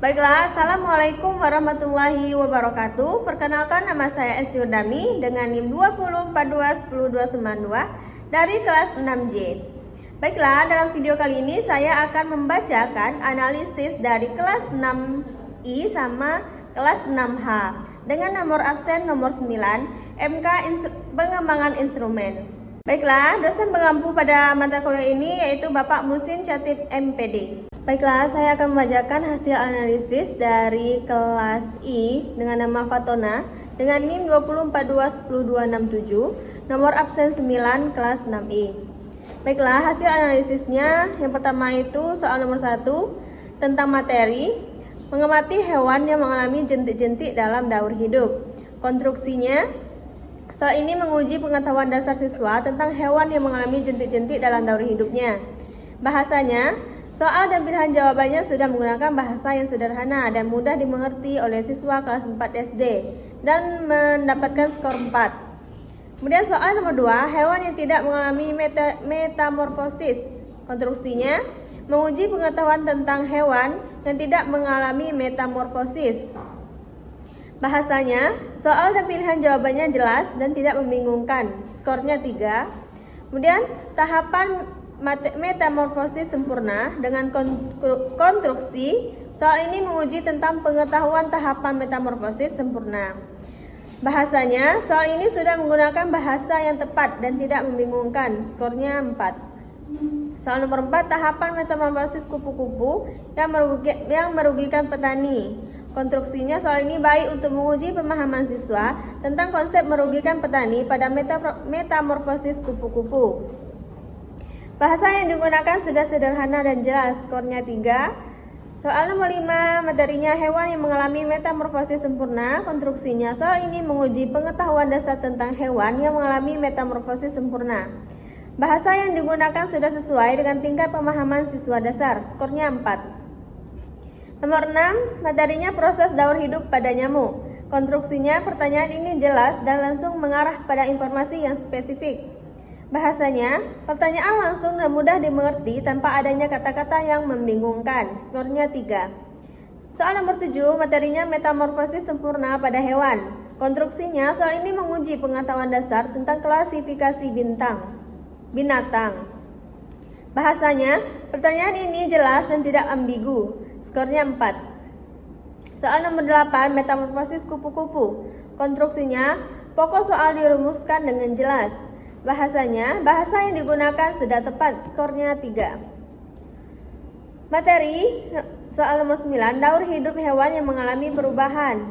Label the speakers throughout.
Speaker 1: Baiklah, Assalamualaikum warahmatullahi wabarakatuh. Perkenalkan, nama saya Esti Urdami dengan NIM 2042102292 dari kelas 6J. Baiklah, dalam video kali ini saya akan membacakan analisis dari kelas 6I sama kelas 6H dengan nomor absen nomor 9 MK Pengembangan Instrumen. Baiklah, dosen pengampu pada mata kuliah ini yaitu Bapak Musin Chatib MPD. Baiklah, saya akan membacakan hasil analisis dari kelas I dengan nama Fatona dengan NIM 2042102267, nomor absen 9 kelas 6I. Baiklah, hasil analisisnya yang pertama itu soal nomor 1 tentang materi, mengamati hewan yang mengalami jentik-jentik dalam daur hidup. Konstruksinya, soal ini menguji pengetahuan dasar siswa tentang hewan yang mengalami jentik-jentik dalam daur hidupnya. Bahasanya, soal dan pilihan jawabannya sudah menggunakan bahasa yang sederhana dan mudah dimengerti oleh siswa kelas 4 SD dan mendapatkan skor 4. Kemudian soal nomor 2, hewan yang tidak mengalami metamorfosis. Konstruksinya, menguji pengetahuan tentang hewan yang tidak mengalami metamorfosis. Bahasanya, soal dan pilihan jawabannya jelas dan tidak membingungkan. Skornya 3. Kemudian tahapan metamorfosis sempurna dengan konstruksi. Soal ini menguji tentang pengetahuan tahapan metamorfosis sempurna. Bahasanya, soal ini sudah menggunakan bahasa yang tepat dan tidak membingungkan. Skornya 4. Soal nomor 4, tahapan metamorfosis kupu-kupu yang merugikan petani. Konstruksinya, soal ini baik untuk menguji pemahaman siswa tentang konsep merugikan petani pada metamorfosis kupu-kupu. Bahasa yang digunakan sudah sederhana dan jelas. Skornya 3. Soal nomor 5, materinya hewan yang mengalami metamorfosis sempurna. Konstruksinya, soal ini menguji pengetahuan dasar tentang hewan yang mengalami metamorfosis sempurna. Bahasa yang digunakan sudah sesuai dengan tingkat pemahaman siswa dasar. Skornya 4. Nomor 6, materinya proses daur hidup pada nyamuk. Konstruksinya, pertanyaan ini jelas dan langsung mengarah pada informasi yang spesifik. Bahasanya, pertanyaan langsung dan mudah dimengerti tanpa adanya kata-kata yang membingungkan. Skornya 3. Soal nomor 7, materinya metamorfosis sempurna pada hewan. Konstruksinya, soal ini menguji pengetahuan dasar tentang klasifikasi binatang. Bahasanya, pertanyaan ini jelas dan tidak ambigu. Skornya 4. Soal nomor 8, metamorfosis kupu-kupu. Konstruksinya, pokok soal dirumuskan dengan jelas. Bahasanya, bahasa yang digunakan sudah tepat. Skornya 3. Materi soal nomor 9, daur hidup hewan yang mengalami perubahan.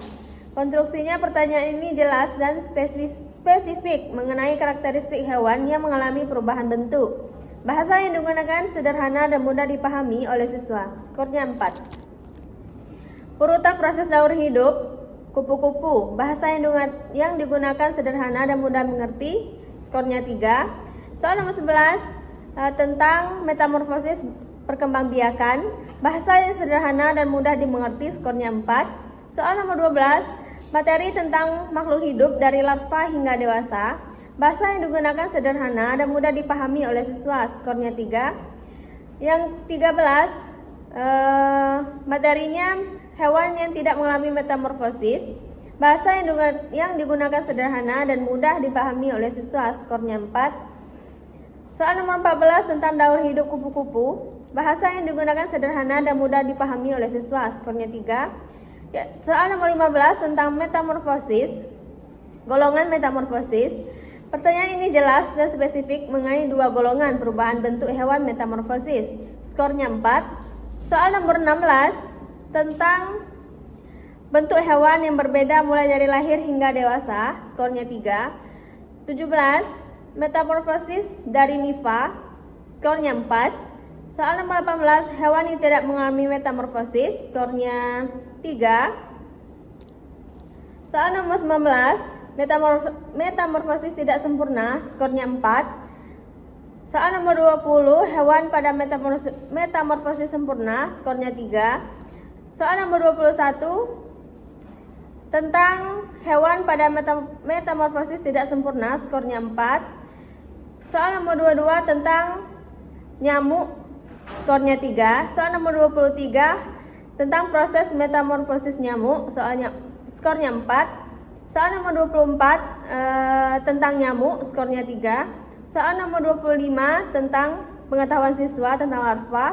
Speaker 1: Konstruksinya, pertanyaan ini jelas dan spesifik mengenai karakteristik hewan yang mengalami perubahan bentuk. Bahasa yang digunakan sederhana dan mudah dipahami oleh siswa. Skornya 4. Urutan proses daur hidup kupu-kupu. Bahasa yang digunakan sederhana dan mudah mengerti. Skornya 3. Soal nomor 11, tentang metamorfosis perkembangbiakan. Bahasa yang sederhana dan mudah dimengerti. Skornya 4. Soal nomor 12, materi tentang makhluk hidup dari larva hingga dewasa. Bahasa yang digunakan sederhana dan mudah dipahami oleh siswa. Skornya 3. Yang 13, materinya hewan yang tidak mengalami metamorfosis. Bahasa yang digunakan sederhana dan mudah dipahami oleh siswa. Skornya 4. Soal nomor 14 tentang daur hidup kupu-kupu. Bahasa yang digunakan sederhana dan mudah dipahami oleh siswa. Skornya 3. Soal nomor 15 tentang metamorfosis, golongan metamorfosis. Pertanyaan ini jelas dan spesifik mengenai 2 golongan perubahan bentuk hewan metamorfosis. Skornya 4. Soal nomor 16 tentang bentuk hewan yang berbeda mulai dari lahir hingga dewasa. Skornya 3. 17, metamorfosis dari nifa. Skornya 4. Soal nomor 18, hewan yang tidak mengalami metamorfosis. Skornya 3. Soal nomor 19, metamorfosis tidak sempurna. Skornya 4. Soal nomor 20, hewan pada metamorfosis sempurna. Skornya 3. Soal nomor 21, tentang hewan pada metamorfosis tidak sempurna. Skornya 4. Soal nomor 22 tentang nyamuk. Skornya 3. Soal nomor 23 tentang proses metamorfosis nyamuk, skornya 4. Soal nomor 24 tentang nyamuk, skornya 3. Soal nomor 25 tentang pengetahuan siswa tentang larva,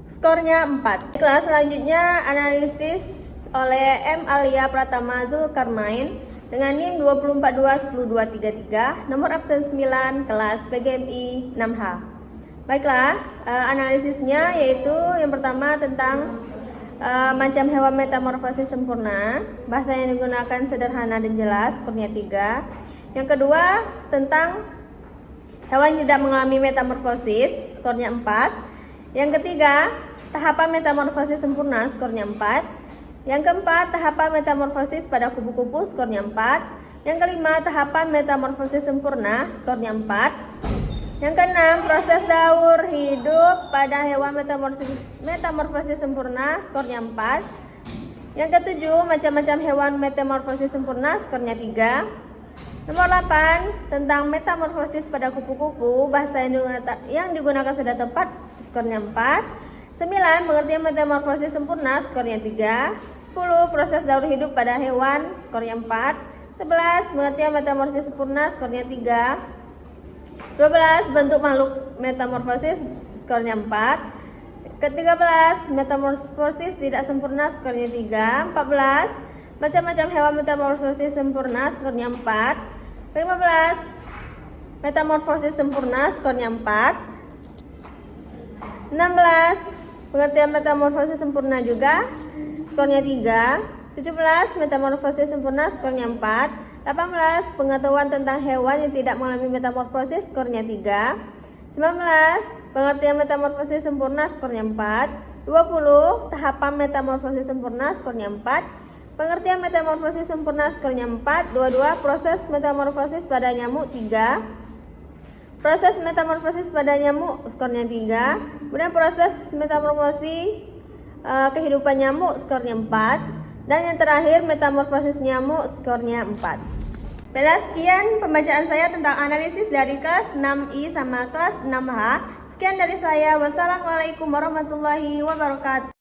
Speaker 1: skornya 4. Kelas selanjutnya analisis oleh M. Alia Pratama Zulkarnain dengan NIM 2421023, nomor absen 9, kelas PGMI 6H. Baiklah, analisisnya yaitu yang pertama tentang macam hewan metamorfosis sempurna, bahasa yang digunakan sederhana dan jelas, skornya 3. Yang kedua tentang hewan yang tidak mengalami metamorfosis, skornya 4. Yang ketiga, tahapan metamorfosis sempurna, skornya 4. Yang keempat, tahapan metamorfosis pada kupu-kupu, skornya 4. Yang kelima, tahapan metamorfosis sempurna, skornya 4. Yang keenam, proses daur hidup pada hewan metamorfosis sempurna, skornya 4. Yang ketujuh, macam-macam hewan metamorfosis sempurna, skornya 3. Nomor 8, tentang metamorfosis pada kupu-kupu, bahasa yang digunakan sudah tepat, skornya 4. 9, pengertian metamorfosis sempurna, skornya 3. 10, proses daur hidup pada hewan, skornya 4. 11, pengertian metamorfosis sempurna, skornya 3. 12, bentuk makhluk metamorfosis, skornya 4. Ke-13, metamorfosis tidak sempurna, skornya 3. 14, macam-macam hewan metamorfosis sempurna, skornya 4. 15, metamorfosis sempurna, skornya 4. 16, pengertian metamorfosis sempurna juga, skornya 3. 17, metamorfosis sempurna, skornya 4. 18, pengetahuan tentang hewan yang tidak mengalami metamorfosis, skornya 3. 19, pengertian metamorfosis sempurna, skornya 4. 20, tahapan metamorfosis sempurna, skornya 4. Pengertian metamorfosis sempurna, skornya 4. 22, proses metamorfosis pada nyamuk, 3. Proses metamorfosis pada nyamuk, skornya 3. Kemudian proses metamorfosis kehidupan nyamuk, skornya 4. Dan yang terakhir, metamorfosis nyamuk, skornya 4. Baiklah, sekian pembacaan saya tentang analisis dari kelas 6I sama kelas 6H. Sekian dari saya. Wassalamualaikum warahmatullahi wabarakatuh.